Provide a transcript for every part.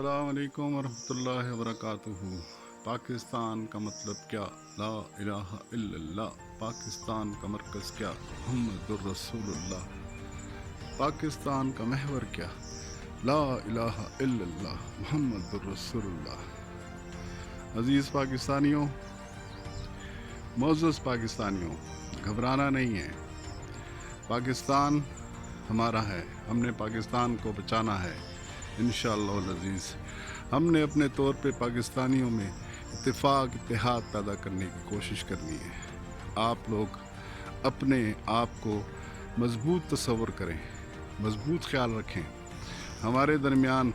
अस्सलाम वालेकुम वरहमतुल्लाहि वबरकातुहू। पाकिस्तान का मतलब क्या? ला इलाहा इल्लल्लाह। पाकिस्तान का मरकज़ क्या? मुहम्मदुर रसूलुल्लाह। पाकिस्तान का महवर क्या? ला इलाहा इल्लल्लाह मुहम्मदुर रसूलुल्लाह। अज़ीज़ पाकिस्तानियों, मोअज़्ज़ज़ पाकिस्तानियों, घबराना नहीं है। पाकिस्तान हमारा है, हमने पाकिस्तान को बचाना है इंशाअल्लाह अज़ीज़। हमने अपने तौर पे पाकिस्तानियों में इत्तेफाक इत्तेहाद पैदा करने की कोशिश करनी है। आप लोग अपने आप को मज़बूत तस्वर करें, मज़बूत ख्याल रखें। हमारे दरमियान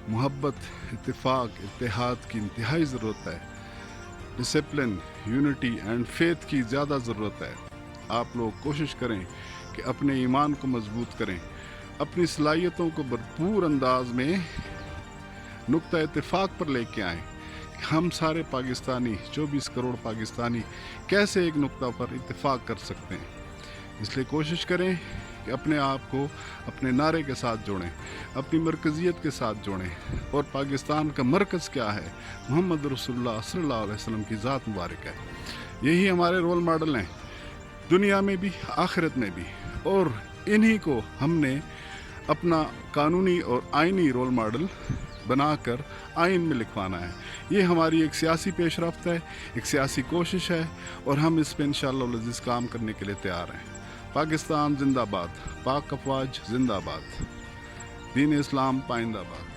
मोहब्बत, इत्तेफाक, इत्तेहाद की इंतहाई ज़रूरत है। डिसिप्लिन, यूनिटी एंड फेथ की ज़्यादा ज़रूरत है। आप लोग कोशिश करें कि अपने ईमान को मज़बूत करें, अपनी सलाहियतों को भरपूर अंदाज में नुक्ता इत्तेफाक पर लेके आएँ। हम सारे पाकिस्तानी 24 करोड़ पाकिस्तानी कैसे एक नुक्ता पर इत्तेफाक कर सकते हैं। इसलिए कोशिश करें कि अपने आप को अपने नारे के साथ जोड़ें, अपनी मरकज़ियत के साथ जोड़ें। और पाकिस्तान का मरकज़ क्या है? मोहम्मद रसूलुल्लाह सल्लल्लाहु अलैहि वसल्लम की ज़ात मुबारक है। यही हमारे रोल मॉडल हैं, दुनिया में भी आखिरत में भी। और इन्हीं को हमने अपना कानूनी और आइनी रोल मॉडल बनाकर आइन में लिखवाना है। ये हमारी एक सियासी पेशरफ्त है, एक सियासी कोशिश है, और हम इस पर इंशाअल्लाह अज़ीज़ काम करने के लिए तैयार हैं। पाकिस्तान जिंदाबाद, पाक अफवाज जिंदाबाद, दीन इस्लाम पाइंदाबाद।